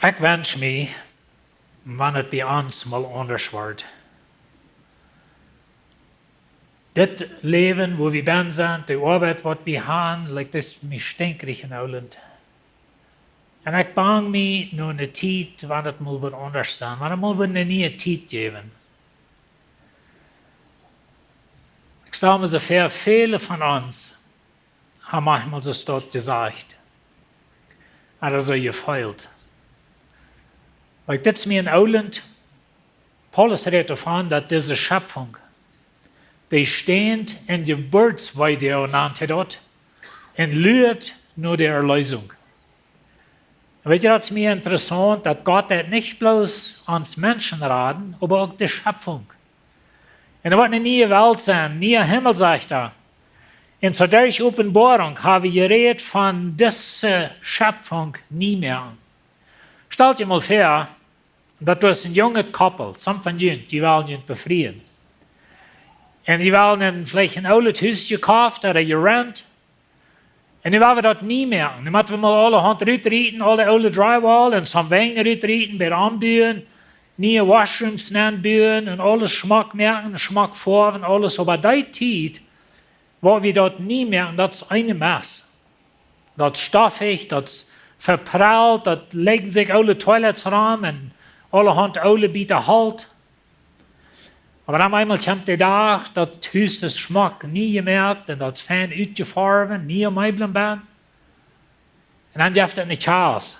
Ich wünsche mir, wenn es bei uns mal anders wird. Das Leben, wo wir dann sind, die Arbeit, was wir haben, like das mich stinkrig in Holland. Und ich bang mich nur eine Zeit, wenn es mal wird anders sein, wenn es mal eine neue Zeit geben. Ich stelle mir so vor, viele von uns haben manchmal so dort gesagt, oder so gefeilt. Weil das mir in Holland, Paulus redet davon, dass diese Schöpfung, die steht in der Geburtsweide nannte dort, und lügt nur die Erlösung. Weet je, das ist mir interessant, dass Gott das nicht bloß ans Menschen raten, aber auch die Schöpfung. Und da wird eine neue Welt sein, neuer Himmel, sagt er. Und so durch Openboarunk habe ich geredet von dieser Schöpfung nie mehr. Stell dir mal vor, dass du ein junges Koppel, some von ihnen, die wollen ihn befreien. Und die wollen vielleicht ein altes Haus gekauft oder gerent. Und die wollen das nie mehr. Dann müssen wir mal alle Hand rüberreiten, alle alte Drywall und some Weine rüberreiten, bei Anbühen, neue Washrooms anbühen und alles Schmack merken, Schmack vor und alles. Aber die Zeit, wo wir dort nie merken, das ist eine Mess. Das ist stoffig, das ist verprallt, das legen sich alle Toilets ran und alle Hand alle bieten Halt. Aber dann einmal kommt der Tag, das Haus das Schmack nie gemerkt und das fein ausgefarben, nie Möbeln bin. Und dann darf das nicht aus.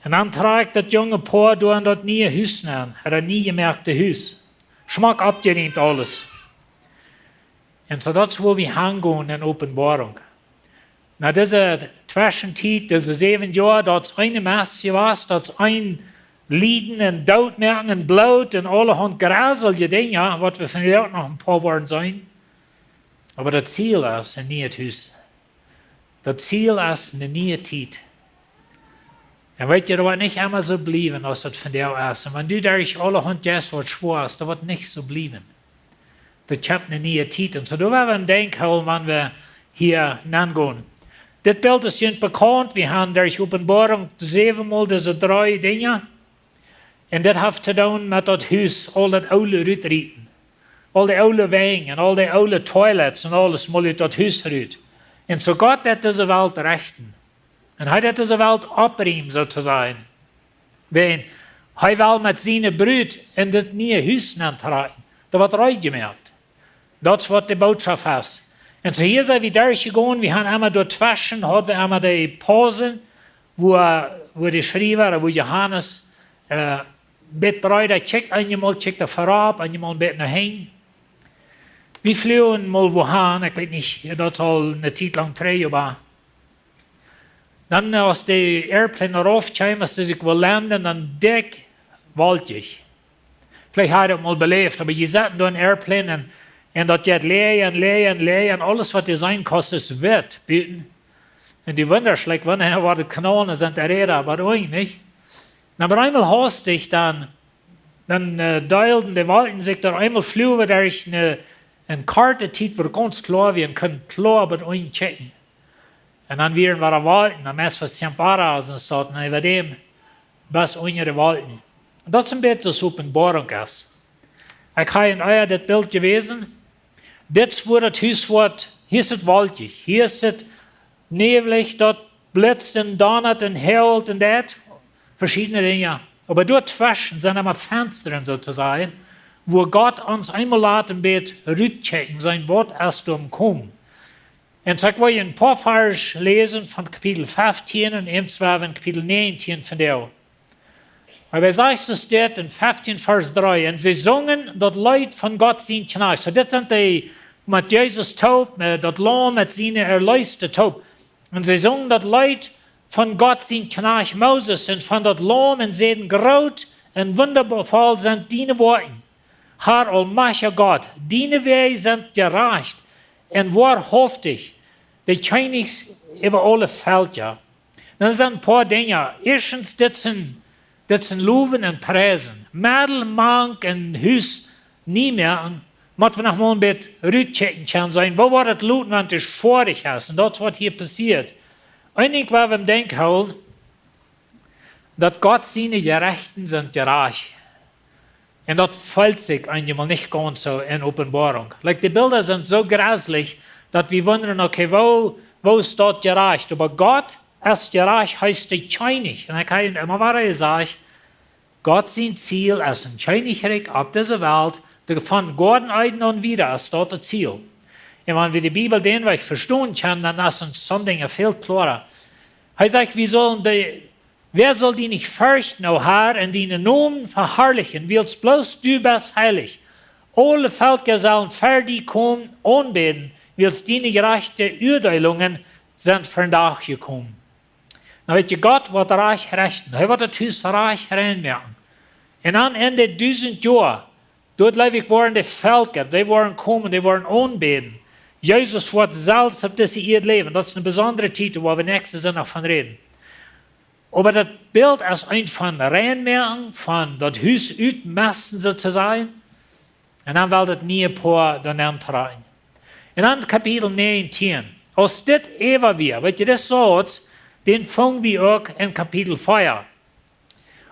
Und dann trägt das junge Paar durch das neue Haus an, oder nie gemerkte Haus. Schmack abgeräumt alles. Und so das ist, wo wir hingehen in Openboarunk. Na, diese Zwischenzeit, diese 7 Jahre, das ist eine Messe was, das ist ein Lieden und Doodmerken und Blut und allerhand graselige Dinge, was wir von auch noch ein paar Wochen sein. Aber das Ziel ist ein neues Haus. Das Ziel ist eine neue Zeit. Und weißt du, das wird nicht immer so bleiben, als das von dir ist. Und wenn du durch allerhand jetzt was schworst, das wird nicht so bleiben. Das kommt eine neue Zeit. Und so da werden wir ein Denkholen, wenn wir hier hingehen. Das Bild ist nicht bekannt. Wir haben durch Openboarunk 7-mal diese 3 Dinge. Und das hat zu tun mit das Haus, all das alte Rütreiten. All die alte Wegen, all die alte Toilets und alles mal in das Haus rüt. Und so Gott hat diese Welt rechten. Und er hat diese Welt abräumen, sozusagen. Wenn er will mit seiner Brut in das neue Haus treten, da wird reingemerkt. Das ist, was die Botschaft ist. Und so hier sind wir durchgegangen, wir haben einmal dort zwischen, hatten wir einmal die Pausen, wo die Schreiber, wo Johannes, Bettbräuter checkt einmal, checkt er vorab, einmal ein bisschen nach hin. Wir fliegen mal wohin, ich weiß nicht, das soll eine Zeit lang drehen, aber dann, als die Airplane raufkam, als die sich landen, dann dick, waldig. Vielleicht hat er mal belebt, aber je saßen da in Airplane und das geht leer und alles, was Design kostet, ist wert. Und die Wunderschläge, wenn er war, die Knallen sind der Räder, aber eigentlich nicht. Aber einmal hastig, dann deilten die Walten sich da einmal flogen durch eine Karte, wo ganz klar wir können klar aber einchecken. Und dann wären wir Walten, dann meist was Tempara aus und so, und über dem bis unsere Walten. Und das ist ein bisschen so Openboarunk ist. Ich habe in euer das Bild gewesen. Das wo das Haus wird, hier ist es waldig, hier ist es neblig, dort blitzt und donnert und heult und das. Verschiedene Dinge. Aber dort zwischen sind immer Fenster sozusagen, wo Gott uns einmal laden wird, rückchecken, sein Wort erst kommen. Und so will ich ein paar Vers lesen von Kapitel 15 und eben zwar von Kapitel 19 von der. Aber er sagt es dort in 15 Vers 3, und sie singen das Lied von Gott sein Knecht. So das sind die mit Jesus taub, das Lamm mit seinen Erlösten taub. Und sie singen das Lied von Gott sein Knecht Moses und von das Lamm und sehen graut und wundervoll sind deine Worte. Herr allmächtiger Gott, deine Wege sind gerecht und wahrhaftig. Die Königs über alle Felder. Das sind ein paar Dinge. Erstens, das sind Loben und Preisen. Mädel, Mank und Hus nie mehr. Müssen wir noch mal ein bisschen rückchecken können sein. Wo war das Loten, wenn es vorig ist? Und das, was hier passiert. Eigentlich war wir im Denkholen, dass Gott seine Gerechten sind gerecht. Und das fällt sich einmal nicht ganz so in Openboarung. Die Bilder sind so grauslich, dass wir wundern, okay, wo ist dort gerecht? Aber Gott ist gerecht, heißt die Königreich. Und ich habe immer wieder gesagt, Gott sein Ziel ist ein Königreich auf dieser Welt, von Gott an wieder ist dort das Ziel. Und wenn wir die Bibel den Weg verstehen können, dann ist uns something viel klarer. Er sagt, wer soll die nicht fürchten, o Herr, und deinen Namen verherrlichen, willst bloß du bist heilig. Alle Völker sollen für dich kommen, anbeten, willst deine gerechten Urteilungen sind von Tag gekommen. Na weet je, Gott wird reich rechten, er wird das Haus reich reinmerken. Und am Ende 1000 Jahre, dort waren die Völker, die waren kommen, die waren anbeten. Jesus wird selbst auf diese Erde leben. Das ist eine besondere Titel, wo wir nächstes Jahr noch von reden. Aber das Bild ist ein von Reinmerken, von das Haus ausmessen sozusagen. Und dann will das nie ein paar daneben rein. Und dann Kapitel 19. Als das ever wir, weißt du, das Satz, den fangen wir auch in Kapitel 4.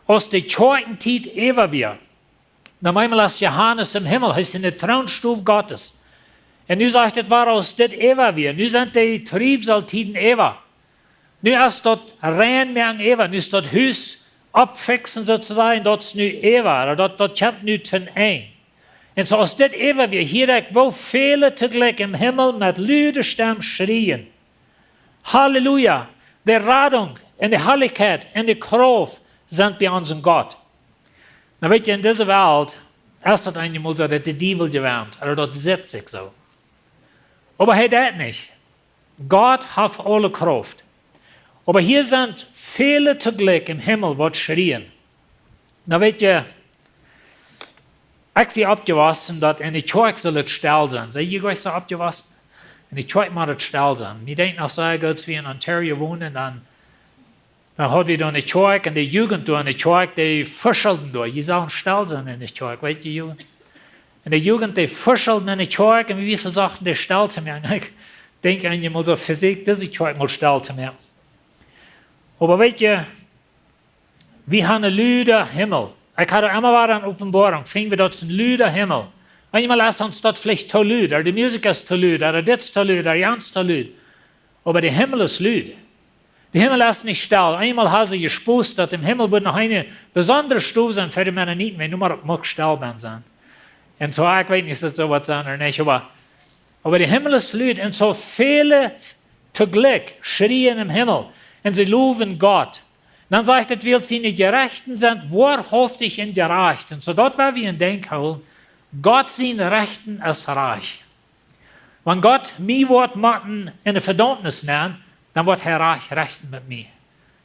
Als die Zeit ever wir. Dann einmal als Johannes im Himmel, heißt in der Thronstuhl Gottes. Und nu sagt es, war aus das ever wir. Nu sind die Triebsaltiden ever. Nu ist das reinmerken ever. Nu ist das Haus abfixen sozusagen, das ist nu ever. Das kommt nu zum ein. Und so aus das ever wir. Hier, wo viele zugleich im Himmel mit lüder Stimmen schrien. Halleluja. Die Radung und die Herrlichkeit und die Kraft sind bei unserem Gott. Na weet je, in dieser Welt ist das einmal so, dass der Teufel gewähnt, oder das sitzt sich so. Aber er das nicht. Gott hat alle Kraft. Aber hier sind viele zugleich im Himmel, die schrien. Na weet je, ich sie abgewassen, dass in der Kirche soll es still sein. Seid ihr euch so abgewassen? In der Kirche muss es still sein. Wir denken auch so, als wir in Ontario wohnen, dann haben wir da eine Kirche und die Jugend da in der Kirche, die fischeln da. Die sollen still sein in der Kirche, weißt du, Jugend? In der Jugend, die fischeln in der Kirche und wir versuchen, die still zu machen. Ich denke einmal so, Physik, diese Kirche mal still zu machen. Aber weißt du, wir haben einen lüder Himmel. Ich hatte immer wieder eine Openboarung, finden wir dort einen lüder Himmel. Manchmal ist uns das vielleicht zu lüd, oder die Musik ist zu lüd, oder das ist zu lüd, oder ganz zu lüd. Aber der Himmel ist lüd. Der Himmel ist nicht still. Einmal haben sie gespost, dass im Himmel wird noch eine besondere Stufe sein für die Mennoniten, wenn nur mal still sein. Und so, ich weiß nicht, ob so was sein oder nicht, aber der Himmel ist lüd. Und so viele zugleich schrien im Himmel und sie loben Gott. Dann sagt es, weil seine Gerechten sind wahrhaftig und gerecht. Und so dort war wir in Denken, Gott seine Rechten ist reich. Wenn Gott mir Wort machen in der Verdammnis nennt, dann wird er reich rechten mit mir.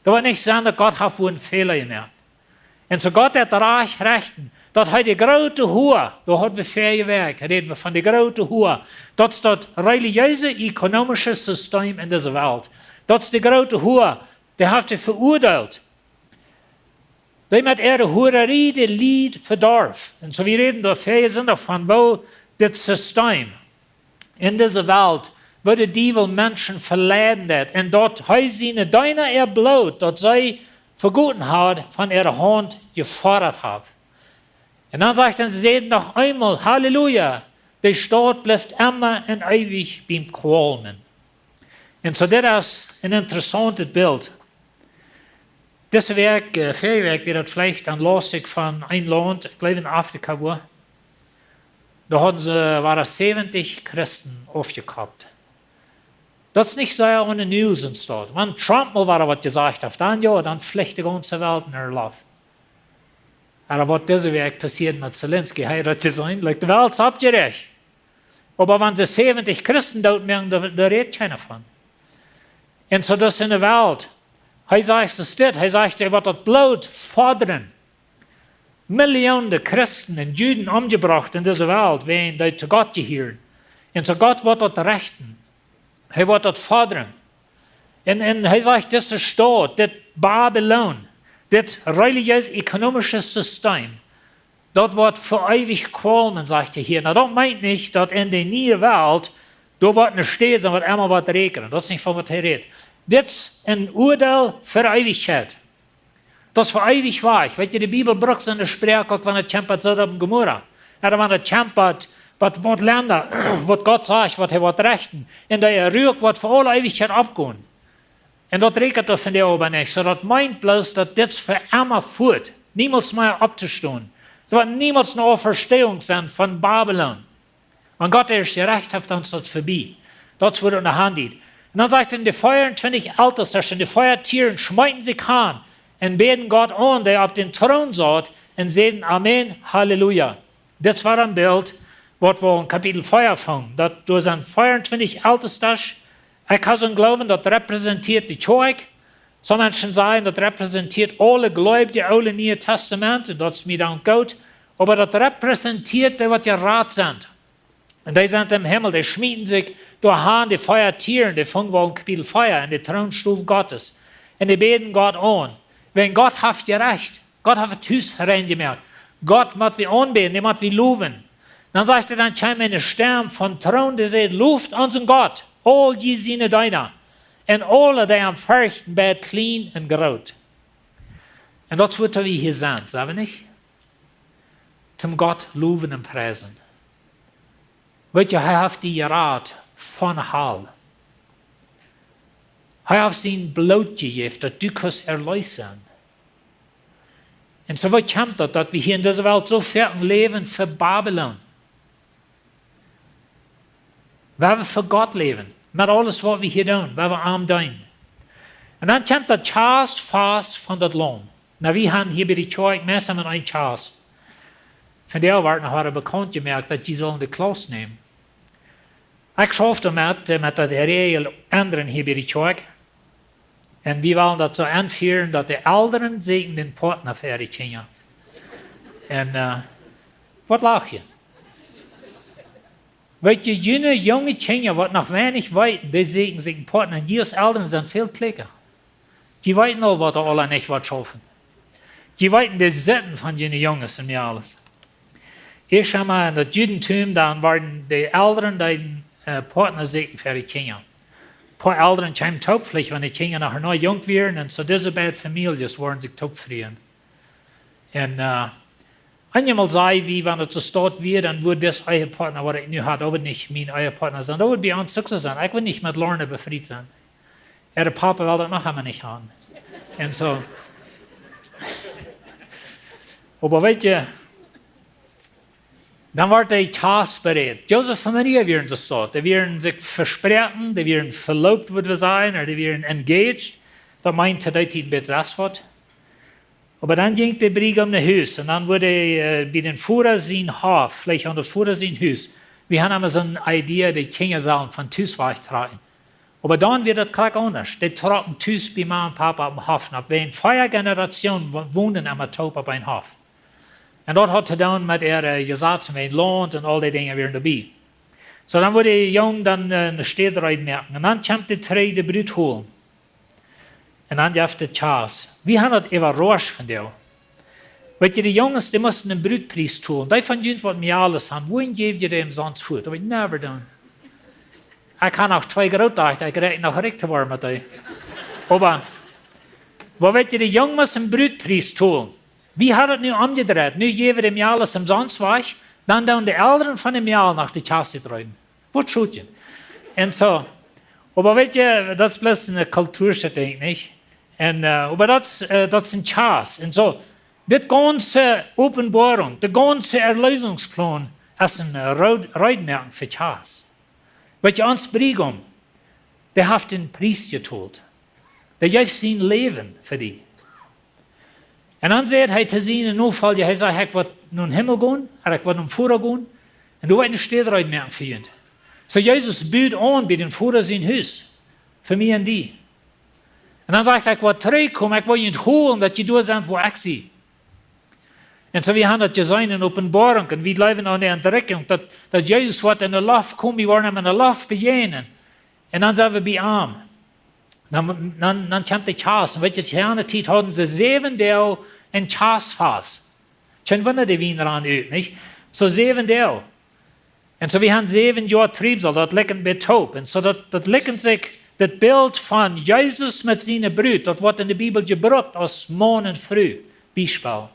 Da wird nicht sagen, dass Gott hat wohl einen Fehler gemacht. Und so Gott hat reich rechten. Dort hat die große Hure, da hat wir vier Werk, reden wir von der großen Hure. Das ist das religiöse, ökonomische System in dieser Welt. Das ist die große Hure, der hat sie verurteilt. Die mit ihrer Hurerie die Lied verdarf. Und so wir reden da vier sind davon, wo das System in dieser Welt, wo der Teufel Menschen verleiden hat. Und dort heißt sie eine Deine erblaut, dort sie verguten hat, von ihrer Hand gefordert hat. Und dann sagt er, sie sehen noch einmal, Halleluja, der Staat bleibt immer und ewig beim Qualmen. Und so das ist ein interessantes Bild. Das Ferienwerk wird vielleicht dann lustig von einem Land, ich glaube in Afrika war. Da waren 70 Christen aufgehabt. Das ist nicht so ohne News und so. Wenn Trump mal was gesagt hat, dann fliegt die ganze Welt in der Luft. Aber was diese Werk passiert mit Zelensky, hat zu sein, die Welt ist abgerecht. Aber wenn sie 70 Christen dort machen, da redet keiner von. Und so das in der Welt. Er sagt es dit, er sagt, er wird das Blut fordern. Millionen Christen und Juden umgebracht in dieser Welt, wenn die zu Gott gehören. Und so Gott wird das richten. Er wird das fordern. Und er sagt, das ist Staat, das Babylon, das religiös-ökonomische System, das wird für ewig qualmen, sagt er hier. Na, das meint nicht, dass in der neuen Welt, da wird nicht stehen, sondern wird immer was regnen. Das ist nicht von was er redet. Das ist ein Urteil für Ewigkeit. Das für ewig war. Weet je, die Bibel braucht eine Sprache, auch wenn er kämpft Sodom und Gomorra. Oder wenn er kämpft, was Länder, was Gott sagt, was er wird rechten. Und der Rück wird für alle Ewigkeit abgehen. Und das regelt das von der aber nicht. So das meint bloß, dass das für immer führt. Niemals mehr abzustehen. Es wird niemals eine Auferstehung sein von Babylon. Und Gott ist gerecht, hat uns das vorbei. Das wird in der Hand. Und dann sagt er, die 24 Ältesten, die Feuertieren schmeiten sich an und beten Gott an, der auf den Thron saß, und sagen Amen, Halleluja. Das war ein Bild, was wir in Kapitel 5 fangen. Das sind 24 Ältesten. Ich kann so glauben, das repräsentiert die Kirche. So Menschen sagen, das repräsentiert alle Gläubige, alle Neue Testament, und das ist mir dann gut. Aber das repräsentiert, die, was gerat sind. Und die sind im Himmel, die schmieden sich durch Hand, die Feuertieren, die fangen wohl in Kapitel 5, in die Thronstufe Gottes. Und die beten Gott an. Wenn Gott hat gerecht, Gott hat Tüß reingemerkt. Gott muss wir anbeten, der muss wir loben. Dann sagt er, dann kam eine Stimme vom Thron, der sagt, lobt unseren Gott, all die seine Deiner. Und alle, die am Fürchten werden klein und groß. Und das wird wir hier sein, sagen wir nicht? Zum Gott loben und preisen. Weet je, hij heeft die raad van Hal. Hij heeft zijn bloot gegeven, dat du kannst erlösen. Und so weit kommt das, dass wir hier in dieser Welt so viel leben für Babylon. Weil wir für Gott leben. Mit alles, was wir hier tun, weil wir arm tun. Und dann kommt das Chas fast von das Land. Na, wir haben hier bei der Kirche messen mit einem Chas. Von der wird nachher bekannt gemerkt, dass die sollen die Klaus nehmen. Ich schaffte mit der Regel anderen hier bei der Kirche. Und wir wollen das so anführen, dass die Älteren sich den Partner fertig kriegen. Und was lach je? Weet je, junge Kinder, die noch wenig weiten, die sehen sich den Partner. Und die Eltern sind viel klicker. Die weiten all, was alle nicht schaffen. Die weiten die Sitten von den Jungs und alles. Ich habe mal in das Judentum, dann waren die Älteren, die Partner sich für die Kinder. Ein paar Eltern kamen taubpflicht, wenn die Kinder nachher neu jung waren, und so diese beiden Familien waren sich taubfrieren. Und einmal sei, wie wenn es so statt wird, dann würde das eure Partner, was ich nu habe, aber nicht mein euer Partner sein. Das würde bei uns so sein. Ich will nicht mit Lorne befreit sein. Der Papa will das noch einmal nicht haben. Und so. Aber weißt du, dann wird der Chas bereit. Joseph und Maria werden so statt. Die werden sich versprechen, die werden verlobt, würde wir sagen, oder die werden engaged. Das meint, dass die ein bisschen das wird. Aber dann ging der Brigam nach Haus und dann wurde bei den Führer sein Hof, vielleicht an der Führer sein Haus. Wir haben immer so eine Idee, die Kinder sollen von Haus wegtragen. Aber dann wird das gleich anders. Die tragen Haus bei Mama und Papa am Hof. Wir in 4 Generationen wohnen immer taub auf einem Hof. Und dort hat er dann mit ihrer Gesetze, mit Land und all die Dinge waren dabei. So dann wurde der Junge dann in der Stadt reinmerken. Und dann kommt der dritte Brut holen. Und dann darf der Chas. Wir haben das überrascht von dir. Weißt du, die Jungs, die mussten einen Brutpreis tun. Die von uns, was wir alles haben, wohin geben die dem sonst vor? Das habe ich never done. Ich kann auch 2 Großteile, ich rede noch richtig warm mit dir. Aber, weißt du, die Jungs müssen einen Brutpreis tun. Wie hat es nun umgedreht? Nu geben wir dem alles umsonst weg, dann die Eltern von dem Jahr nach der Chas treiben. Was tut ihr? Und so. Aber weißt du, das ist bloß eine Kultursetting, nicht? Und, aber das ist ein Chas. Und so, das ganze Openboarunk, der ganze Erlösungsplan ist ein Reitmerken für Chas. Weißt du, uns Brigam, der hat den Preis geteilt. Der gibt sein Leben für die. Und dann sagt er zu seinen Notfall, er sagt, ich will nun Himmel gehen, oder ich will nun Führer gehen, und du willst eine Städtereitmerken für ihn. So Jesus bietet an bei den Führer sein Haus, für mich und die. Und dann sagt er, ich will zurückkommen, ich will ihn holen, dass die da sind, wo ich sie. Und so wir haben das gesehen in Openboarunk, und wir leben an der Entdeckung, dass Jesus wird in der Luft kommen, wir wollen ihm in der Luft begegnen. Und dann sind wir bei ihm. Dann kommt der Chas, und weißt du, die Zeit hatten sie 7 Tage in Chas fast. Schon wunder die Wiener an, nicht? So 7 Tage. Und so wir haben 7 Jahre Triebsal, das liegt bei taub. Und so das liegt sich Das Bild von Jesus mit seiner Brut, das wird in der Bibel gebraucht als morgen früh, Beispiel.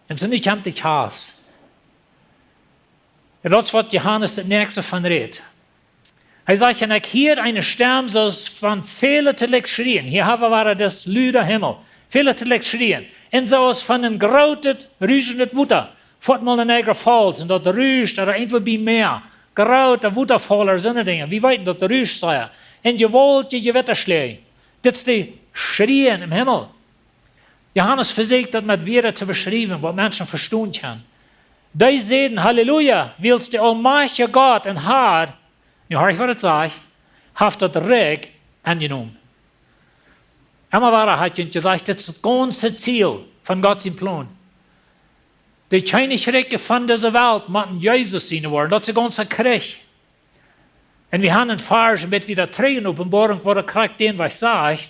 Und so nicht kommt die Chance. Und das wird Johannes das nächste von redet. Er sagt, wenn ich hier eine Stern so von vielen zu schrien, hier haben wir das lüder Himmel, viele zu schrien, und so ist von einem grautet, rüschendes Wutter, fort mal in Niagara Falls, und dort rüscht, oder irgendwo bei Meer, grauter Wutterfaller, so eine Dinge, wie weit dort rüscht sei. Und je wollt, je Wetterschläge, das ist die Schrien im Himmel. Johannes versucht das mit Worten zu beschreiben, was Menschen verstehen können. Die sehen, Halleluja, willst der allmächtige Gott und Herr, nu hör ich, was ich sage, hat das Recht angenommen. Einmal war hat gesagt, das ist das ganze Ziel von Gottes Plan. Die Königreiche von dieser Welt müssen Jesus sein worden, das ist der ganze Krieg. Und wir haben einen Vers mit wieder 3 in Openboarunk, wo der Krieg den, was sagt,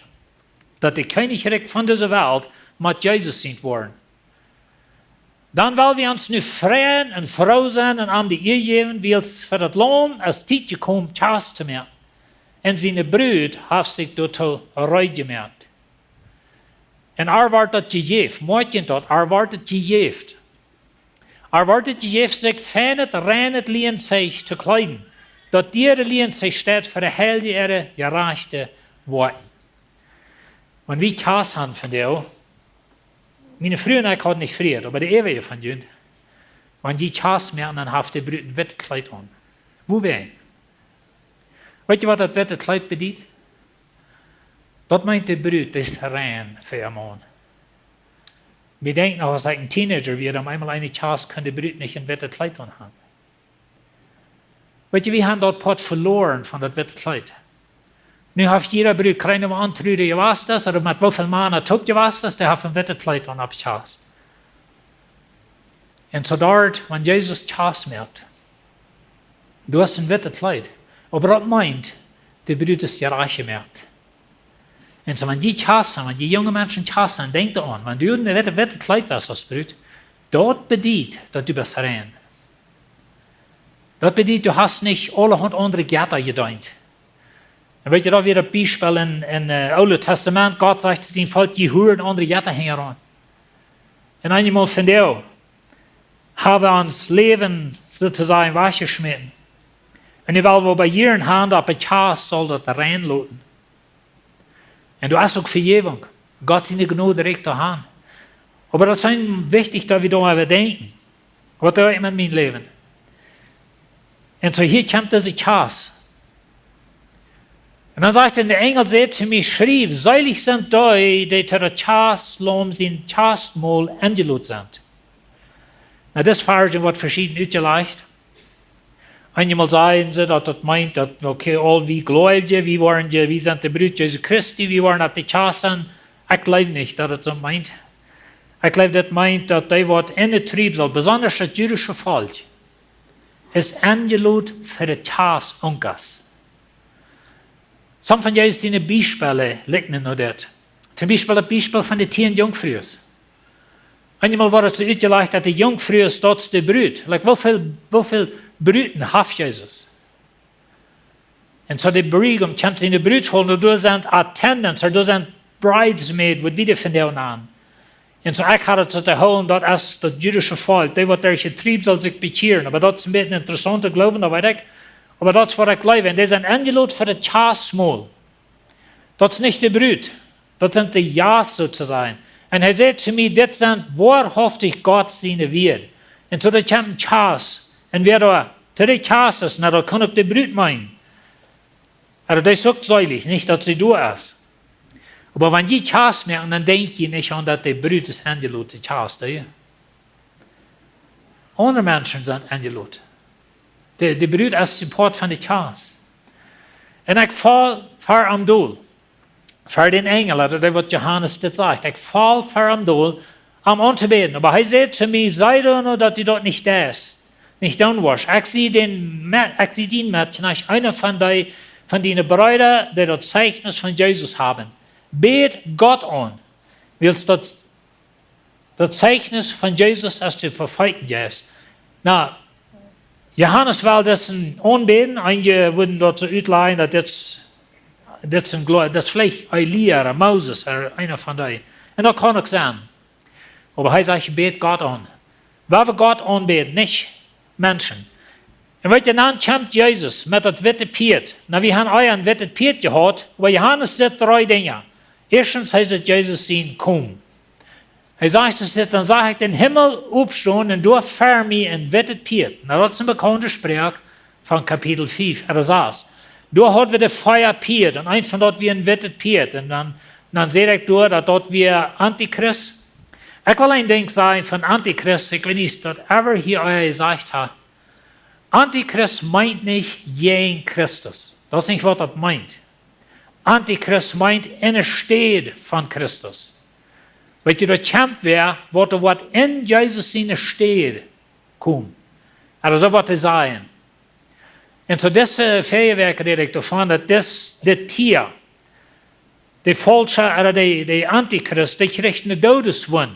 dass die Königreiche von dieser Welt mit Jesus sein worden. Dann wollen wir uns nu freuen und froh sein und an die Ehe geben, weil es für das Lohn als Zeit gekommen ist, zu merken. Und seine Brüder hat sich dazu reut gemerkt. Und wird das gegeben, morgen dort, wird das gegeben. Wird das gegeben, sich fenet, renet, lehn sich zu kleiden. Dat ihre lehn sich steht für die helle, ihre gerechte Worte. Wenn wir das haben von dir, meine Früher hatten nicht friert, aber die Ewige von ihnen, wenn die das merken, dann haben die Brüder ein Wettkleid an. Wo wäre ich? Weißt du, was das Wettkleid bedeutet? Das meint die Brüder, das ist rein für ihr Mann. Wir denken auch, als ein Teenager wird, einmal eine Chance, kann die Brüder nicht ein Wettkleid an haben. Weißt du, wir haben dort Pott verloren von das Wettkleid. Nu hat jeder Brüder keine Antrüde, je was das, oder mit wie viel Mann tut, je was das, der hat ein Wettkleid an abgeschaut. Und so dort, wenn Jesus das merkt, du hast ein Wettkleid, aber das meint, die Brüder ist ja reich gemerkt. Und so, wenn die das haben, wenn die jungen Menschen das haben, denk daran, wenn du ein Wettkleid hast als Brüder, dort bedeutet, dass du bist rein. Das bedeutet, du hast nicht alle andere Gärten gedient. Und weet je da wieder ein Beispiel in Alten Testament, Gott sagt zu dem Volk, die hören andere Gärten hängen an. Und einmal von dir haben uns Leben sozusagen weggeschmissen. Und ich will bei ihren Hand ab ein Chas soll das reinlassen. Und du hast auch Vergebung. Gott seine Gnade direkt daheim. Aber das ist wichtig, dass wir darüber denken. Was tue ich in meinem Leben? Und so hier kommt diese Chas. Und dann sagt er, der Engel sagt zu mir, schrieb, seilig sind die, die zu der Chas-Lom sind Chas-Mol angelut sind. Na, das Version wird verschieden ausgelegt. Einmal sagen sie, dass das meint, dass, okay, all wie Gläubige, wir sind die Brüder Jesu Christi, wir waren auf die Chasen. Ich glaube nicht, dass das so meint. Ich glaube, das meint, dass die wird in der Triebsal, besonders das jüdische Volk, ist angelut für die Chas-Unkas. Some von Jesus sind Beispiele, liegen noch dort. Zum Beispiel das Beispiel von den 10 Jungfrauen. Einmal war es so ausgelegt, dass die Jungfrauen dort die Brüder, wie viel Brüder hat Jesus? Und so die Bräutigam kommt in die Brüder holen, und da sind Attendants, oder da sind Bridesmaids, wird wieder von denen an. Und so ich hatte zu holen, das ist das jüdische Volk, die wird durch den Trieb soll sich bekehren. Aber das ist ein bisschen interessanter Glauben, aber das ist, was ich glaube. Und die sind angeladen für das Chasmol. Das ist nicht die Brüder. Das sind die Jas sozusagen. Und er sagt zu mir, das sind wahrhaftig Gott seine Wert. Und so da kommt ein Chas. Und wer da zu den Chas ist, da kann auch die Brüder meinen. Also das ist auch säulig, nicht, dass sie da ist. Aber wenn die Chas merken, dann denke ich nicht an, dass die Brüder ist angeladen, die Chas. Andere Menschen sind angeladen. Die Brüder ist Support von den Chas. Und ich fall für am Doel. Für den Engel, oder das, was Johannes das sagt. Ich fall für am Doel, am anzubeten. Aber er sagt zu mir, sei doch nur, dass du dort nicht da ist. Nicht da warst. Ich sehe den Mädchen, einer von den Brüdern, die das Zeichnis von Jesus haben. Bet Gott an. Willst das Zeichnis von Jesus, als du verfeiten gehst. Na, Johannes wil dessen aanbeden. Einige würden dort so uitleihen, dat is vielleicht Elia oder Moses oder einer von denen. Und das kann auch sein. Aber er sagt, bet Gott an. Wer wir Gott anbeten, nicht Menschen. Und weet je, dann kommt Jesus mit dat witte Piet. Na, wir haben einen witte Piet gehad, aber Johannes sagt 3 Dinge. Erstens, hij sagt Jesus zien, komm. Hij sagt, dann sag ich den Himmel aufstehen und du fahr mir ein witte Piet. Na, das ist ein bekannter Sprech von Kapitel 5, er saß. Da hat wir de Feuer Piet und eins von dort wie ein witte Piet. Und dann sehe ich dass dort wir Antichrist. Ich will ein Ding sagen von Antichrist, ich will nicht, dass ever hier euer gesagt hat. Antichrist meint nicht jeden Christus. Das ist nicht, was das meint. Antichrist meint in der Steht von Christus. Weil du das kämpft wer, was in Jesus seine Steht kommt. Also so was sagen. Und so diese Feuerwerk rede ich davon, dass das Tier, die Falsche oder die Antichrist, die kriegt eine Todeswunde.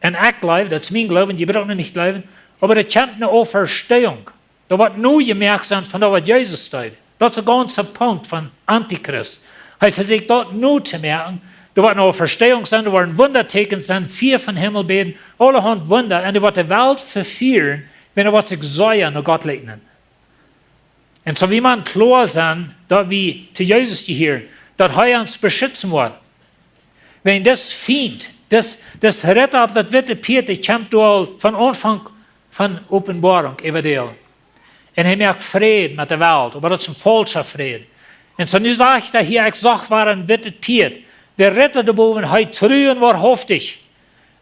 Und ich glaube, das ist mein Glauben, die brauchen nicht glauben, aber das kommt eine Auferstehung. Da wird nur gemerkt sein, von da was Jesus steht. Das ist der ganze Punkt von Antichrist. Er versucht dort nur zu merken, da wird eine Auferstehung sein, da werden Wunderteken sein, 4 von Himmel beten, alle haben Wunder, und er wird die Welt verführen, wenn er sich säuern und Gott leugnen. Und so wie man klar sein, dass wir zu Jesus gehören, dass er uns beschützen wird. Wenn das Feind, das Retter auf das witte Piet, die kommt von Anfang von Openboarunk über die. Und er merkt Frieden mit der Welt, aber das ist ein falscher Frieden. Und so nu sage ich da hier, ich sag, war ein witte Piet. Der Retter da oben hat treu und wahrhaftig.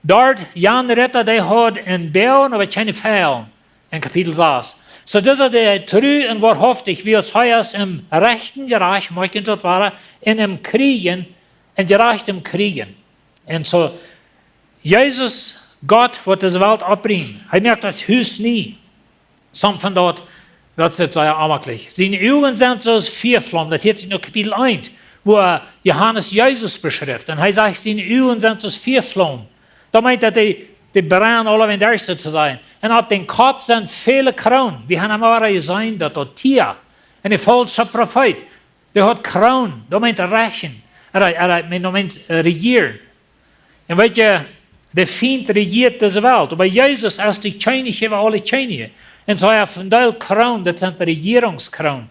Dort, Jan Retter, der hat einen Bären, aber keine Pfeilen. In Kapitel 6. So das ist der treu und wahrhaftig, wie es heißt im rechten Reich, möchten dort war, in einem Kriegen, in gerechtem Kriegen. Und so, Jesus, Gott, wird diese Welt abbringen. Er merkt das Hus nie. Some von dort, das ist sehr amtlich. Seine Augen sind so 4 Flammen, das hier ist noch Kapitel 1, wo Johannes Jesus beschreibt. Und er sagt, seine Augen sind so 4 Flammen. Da meint er, die brennen alle wenn der zu sein. Und auf den Kopf sind viele Kronen. Wir haben einmal gesehen, dass das Tier, ein falscher Prophet, der hat Kronen, da meint er rächen, er meint regieren. Und weet je, der Feind regiert diese Welt. Aber Jesus ist die König über alle Könige. Und so hat von der Kronen, das sind die Regierungskronen.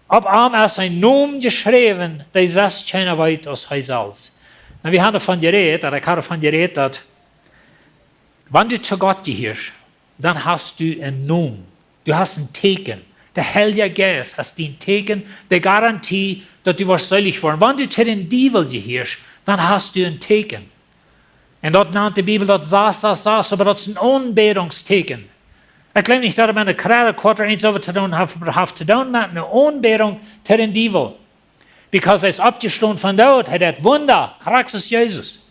Ab ihm ist ein Namen geschrieben, der ist keiner weit aus er selbst. Und wir haben davon geredet, oder ich habe davon geredet, dass wenn du zu Gott gehörst, dann hast du einen Namen. Du hast ein Teken. Der Heilige Geist ist ein Teken, der Garantie, dass du wirst selig werden. Wenn du zu den Teufel gehörst, dann hast du ein Teken. Und dort nennt die Bibel das saß, aber das ist ein Anbetungsteken. Ich glaube nicht, dass man eine Kreditquarter eins over zu tun hat zu tun mit einer Anbetung zu den Teufel. Because er ist abgestanden von dort, er hat Wunder, Christus Jesus.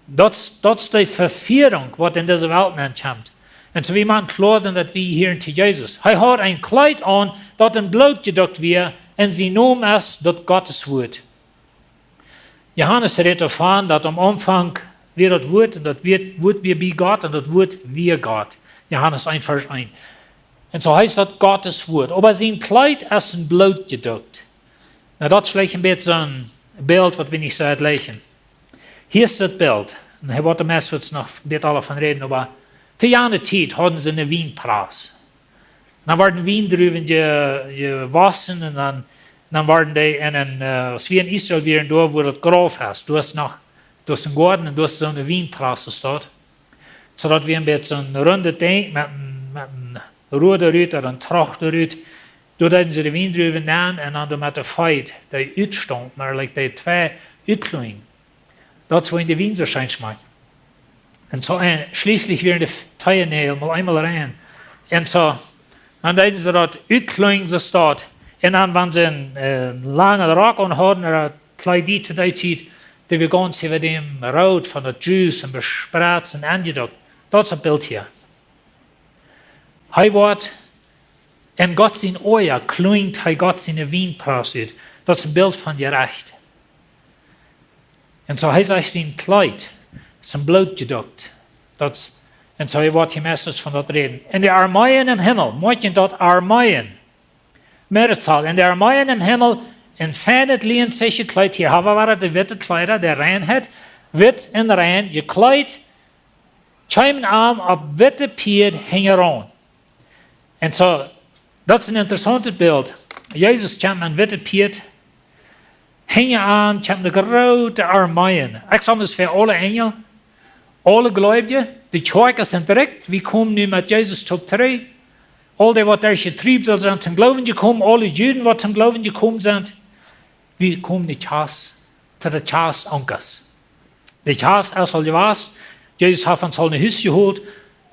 Das ist die Verführung, was in dieser Welt kommt. Und so wie man klar sind, dass wir hier zu Jesus. Er hat ein Kleid an, das in Blut gedruckt wird, und sein Name ist das Gottes Wort. Johannes redet davon, dass am Anfang wir das Wort, und das Wort wir bei Gott, und das Wort wir Gott. Johannes 1, Vers 1. Und so heißt das Gottes Wort. Aber sein Kleid ist in Blut gedruckt. Na, das ist vielleicht ein bisschen ein Bild, was wir nicht so erleichen. Hier ist das Bild. Und hier wird der Mess noch ein bisschen davon reden, aber zu jener Zeit hatten sie einen Weinpreis. Dann werden Weindrüben gewaschen und dann werden die als wir in Israel wären, da wo das Graf ist. Du hast einen Garten und du hast so eine Weinpreis dort. So dass wir ein bisschen eine runde Ding mit einem Ruderrüt oder einem Trachterrüt, da hätten sie die Weindrüben nehmen und dann mit der Feit, die Uitstand, maar like die 2 Uitklungen. Das wollen die Wein schein schmecken. Und so schließlich werden die Teilnehmer mal einmal rein. Und so, dann hätten sie dort Uitklungen so dort. Und dann, wenn sie einen langen Rock anhaben oder Kleidung zu der Zeit, die wir ganz über dem Rot von der Juice und bespritzt und angedockt. Das ist ein Bild hier. Er wird in Gott sein Ohr klingt, Gott seine Weinpreis ut. Das ist ein Bild von Gerecht. Und so heißt es sein Kleid, ist ein Blut gedruckt. Und En zo wordt die message van dat reden. En de armaaien im Himmel, moet je dat armaaien. Meerzaal. En de armaaien im Himmel, in fijne lien zich gekleid. Hier hebben we de witte kleider, de reinheid. Wit en rein, gekleid. Chaimen aan op witte pied hingen rond. En zo, dat is een interessant beeld. Jezus kwam aan witte pied. Hingen aan, kwam de grote armaaien. Ik zal dus voor alle engel. Alle gelovigen, de kerk zijn direct, we komen nu met Jezus tot terug. Al die wat daar getrieben zijn ten geloven gekomen, alle Juden wat ten geloven gekomen zijn, we komen de Chas, tot de Chas ankers. De Chas is al gewas, Jezus heeft ons al een huis gehoord,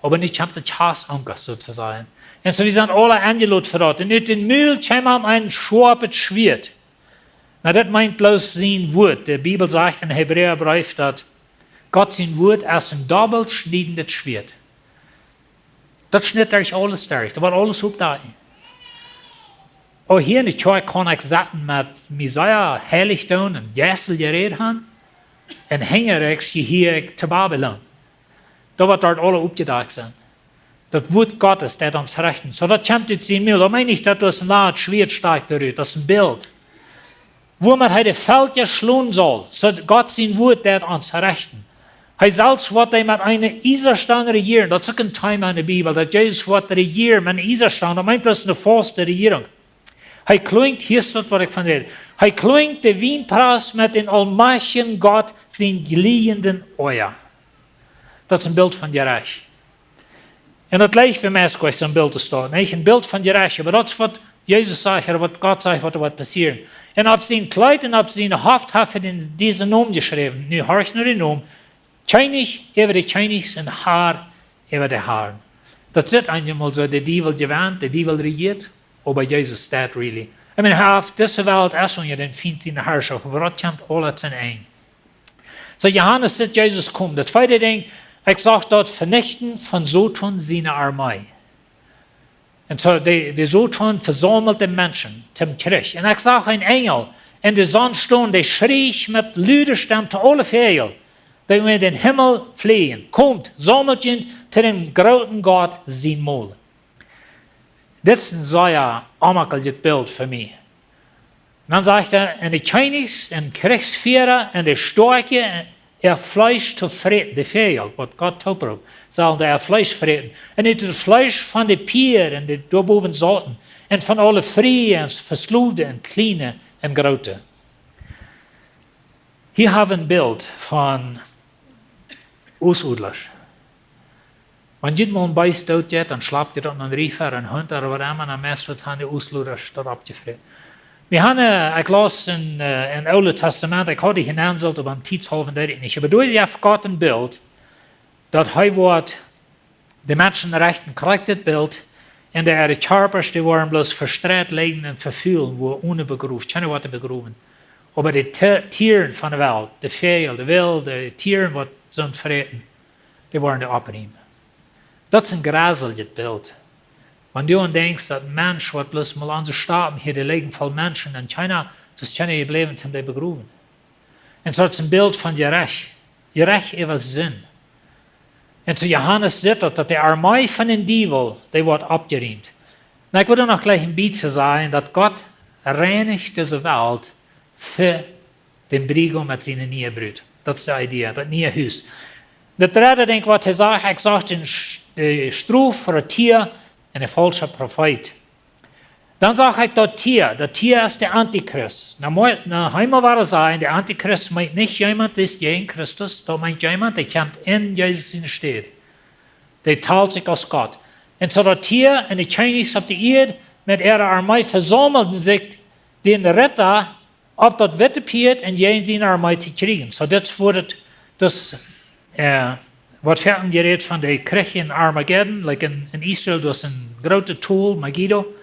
aber niet komt de Chas ankers sozusagen. En zo we zijn alle aangeloot voor dat. En uit den Mühl kwam een schwarpet Schwert. Nou, dat meint bloß zijn woord. De Bibel zegt in Hebräerbrief dat Gott zijn woord als een dobbelschniedendes Schwert. Dat snit euch alles durch. Dat wordt alles op daar. Ook hier in de kerk kan ik zaten met Messiah heilig doen en Jessel gereed gaan. En hengerechts hier te Babylon. Dat wordt dort alle opgedacht zijn. Dat woord Gottes, dat ons rechten. So dat komt uit zijn Mühl. Dat meint niet dat das een laat Schwert steigt eruit. Dat is een beeld. Wo man hij de veldje slaan zal. So Gott zijn woord dat ons rechten. Hij zelfs wat hij met een Israël regieren. Dat is ook een thema in de Bibel. Dat Jezus wat regieren met een Israël. Dat meint dat een vaste regering. Hij klinkt, hier staat wat ik van rede. Hij klinkt de wienpras met een almachtigen God zijn geliehenden oor. Dat is een beeld van gerecht. En dat lijkt voor mij als een beeld te staan. Nee, een beeld van gerecht. Maar dat is wat Jezus zegt, wat God zegt, wat er wordt passeren. En op zijn kleid en op zijn hoofd heeft hij deze naam geschreven. Nu hoor je naar de naam. Chinese over de Chinese en haar over de haar. Dat zit eenmaal zo, de duivel gewend, de duivel regiert, aber Jezus staat really. I mean, hij heeft deze wereld als je den vindt in de heerschaft, maar dat komt alles in één. So, Johannes zegt, Jezus komt. Dat tweede ding, ik zag dat vernichten van Satan zijn armee. En zo, de Satan verzamelt de mensen zum Krieg. En ik zag een engel in de zon staan, die schrie met luide stem te alle vegel. Dat we in den Himmel fliehen. Komt, sammelt je te den großen Gott zijn Mol. Dit is een zeer amakelijk beeld voor mij. Dan zegt hij, en de Chinese, en Kriegsführer, en de Storche, Fleisch te vreten, de vegel, wat God toeproept, zal er Fleisch vreten. En uit het Fleisch van de pier en de daarboven zaten, en van alle vrije en versloofde en kleine en grote. Hier hebben we een beeld van Oostudlers. Wanneer je een bij stoot hebt, dan slaapt je op een riefer, een hond, of wat immer, dan meestal gaan de Oostudlers dat opgevreten. We hebben, ik las in het Oude Testament, ik had die genaamd op een tidshalve tijd niet. Maar door je heeft God een beeld, dat hij wordt, de mensenrechten krijgt dit beeld, en de charpers, die waren bloos verstrijd lijden en vervuilen, wo ohne begroefd, keine wat te begroeven. Maar de tieren van de wereld, de vegel, de wilde, de tieren wat zijn vreten, die worden de opnemen. Dat is een grazelig beeld. Wanneer je denkt dat mens wat bloos mal aan zijn staten hier, de liggen vol mensen in China, dus China je blijven te begroeven. En zo is een beeld van gerecht. Gerecht heeft zin. En zo Johannes zegt dat de armee van een duivel, die wordt opgeruimd. Nou, ik wil er nog gleich een beetje zeggen, dat God reinigt deze wereld voor den Brigo met zijn nieuwe bruid. Dat is de idee, dat nieuwe huis. De derde ding wat hij zegt, ik zag de stroef voor het tier en een valse profeet. Dan zag ik dat tier is de Antichrist. Nou, helemaal waar zijn, de Antichrist meint niet iemand is gegen Christus, dat meint iemand, die komt in Jezus in de stad. Die taalt zich als God. En zo dat tier en de Chinese op de eerd met ihre armee verzamelden zich den Retter op dat witte pied en jij zijn armee te krijgen. So dat wordt het, wat verder gereed van de Krieg in Armageddon, like in Israël, dat is een grote tool, Megiddo.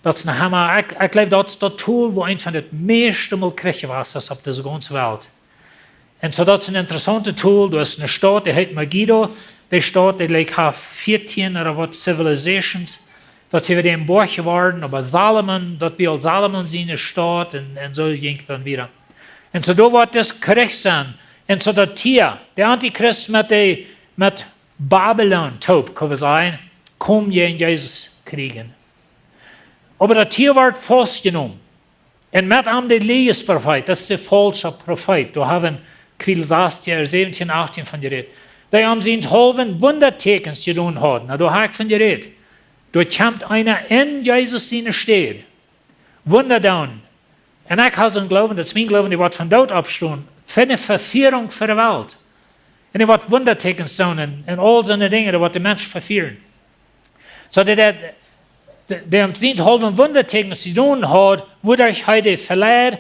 Dat is een hammer. Ik geloof dat is dat tool waar een van de meeste mal Krieg was op deze ganze wereld. En zo dat is een interessante tool. Dat is een stad, die heet Megiddo. Die stad, die heeft 14 of wat civilizations. Dat zijn weer een borg geworden, maar Salomon, dat wie al Salomon zijn stad en zo ging het dan weer. En zo daar wordt dus Krieg zijn. En zo dat tier, de Antichrist met Babylon, taub, kann man sagen, kom je in Jesus kriegen. Aber das Tier wird festgenommen. Und mit am der Liebesprophet, das ist der falsche Prophet. Da haben Kapitel 16, 17, 18 von geredet. Da haben sie in halben Wundertekens getan haben. Da habe ich von geredet. Da kommt einer in Jesus seine Stelle. Wunder down. Und ich habe so einen Glauben, das ist mein Glauben, die wird von dort abstehen. Für eine Verführung für die Welt. Und er wird Wundertekens tun und all seine Dinge, die wird die Menschen verführen. So, der am sind halben Wundertekens zu tun hat, wurde ich heute verleiht,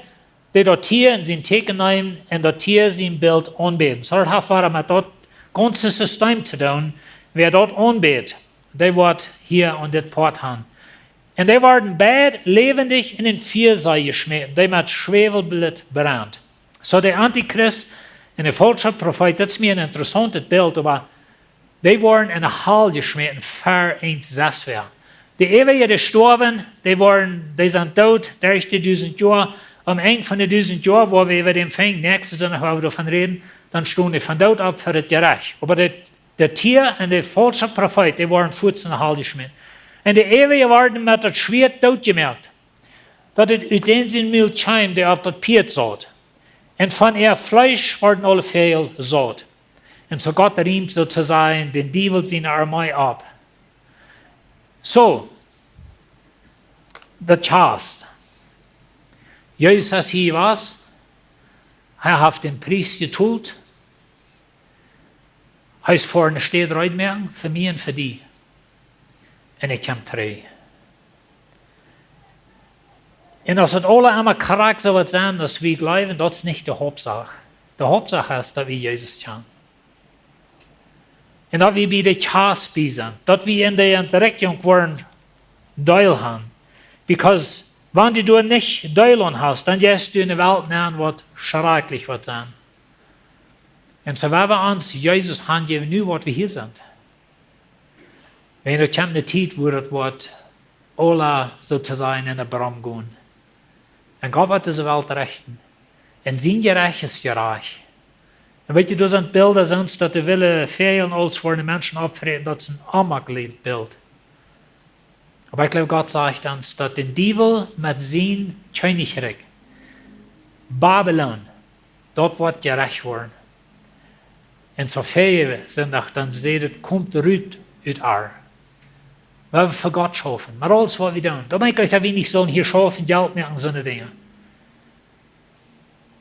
der dort hier in sein Teken nehmen und dort hier sein Bild anbeten. So, das hat mit dort ganze System zu tun, wer dort anbetet, der wird hier an das Port haben. Und die werden beide lebendig in den Viersee geschmissen, die mit Schwefelblut brennt. So der Antichrist und der falsche Prophet, das ist mir ein interessantes Bild, aber die wurden in eine Halle geschmissen, für ein Sesswehr. Die Ewigen, die sterben, die sind tot, 30.000 Jahre. Am Ende von den 1000 Jahren, wo wir über den Fang, nächstes Jahr, wo wir davon reden, dann stehen die von dort ab für das Gerecht. Aber der Tier und der falsche Prophet, die waren kurz in der Halle geschmissen. Und die Ewigen werden mit das Schwert totgemerkt. Dat het uit zijn milchheim die op dat piet zat. En van Fleisch werden alle veel zat. En so Gott riemt sozusagen den Diebel seine Armee ab. So, das heißt, Jesus hier was, er hat den Preis getult, er ist vor einer Stadt reitmerken, für mich und für die. Und ich kam drei. Und als het alle einmal Charakter wird sein, dass wir glauben, das ist nicht die Hauptsache. Die Hauptsache ist, dass wir Jesus kennen. Und dass wir bei der Chance sind, dass wir in der Entdeckung wollen, Teil haben. Because wenn du nicht Teil hast, dann gehst du in die Welt nehmen, was schrecklich wird sein. Und so werden wir uns Jesus handgeben, nur was wir hier sind. Wenn es kommt eine Zeit, wo das wird alle sozusagen in den Bram gehen. Und Gott wird diese Welt richten. Und sein Gerecht ist gerecht. Und weißt du, das sind Bilder, sonst, dass die willen fehlen, als für die Menschen abfreden, das ist ein anmakelnd Bild. Aber ich glaube, Gott sagt uns, dass der Diebel mit seinem Königreich, Babylon, dort wird gerecht worden. Und so viele sind auch dann sehen, kommt Rüt uit Ar. Weil wir für Gott schaffen. Maar alles, was wir tun. Da denke ich, dass wir nicht sollen hier schaffen, Geld machen, so eine Dinge.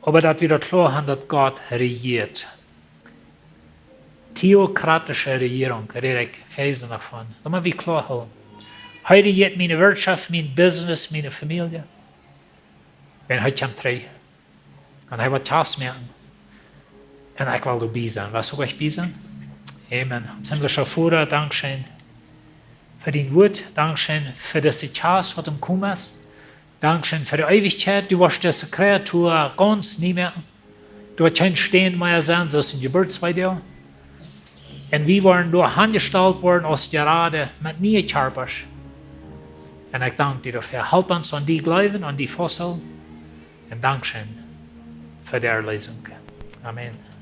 Aber dass wir das klar haben, dass Gott regiert. Theokratische Regierung, redet Verse davon. Da müssen wir klar haben. Heute regiert meine Wirtschaft, mein Business, meine Familie. Wenn heute kommt drei. Und er wird das machen. Und ich will dabei sein. Was soll ich dabei sein? Amen. Himmlischer Vater, Dankeschön für dein Wort. Dankeschön für das Chance, was du kommst. Dankeschön für die Ewigkeit. Du wirst diese Kreatur ganz nie mehr. Du wirst kein Stehen mehr sein, so ist ein Geburtsvideo. Und wir wollen durch angestellt worden aus gerade mit nie Körpers. Und ich danke dir dafür. Help uns an die Glauben, an die Fossil. Und Dankeschön für die Erlösung. Amen.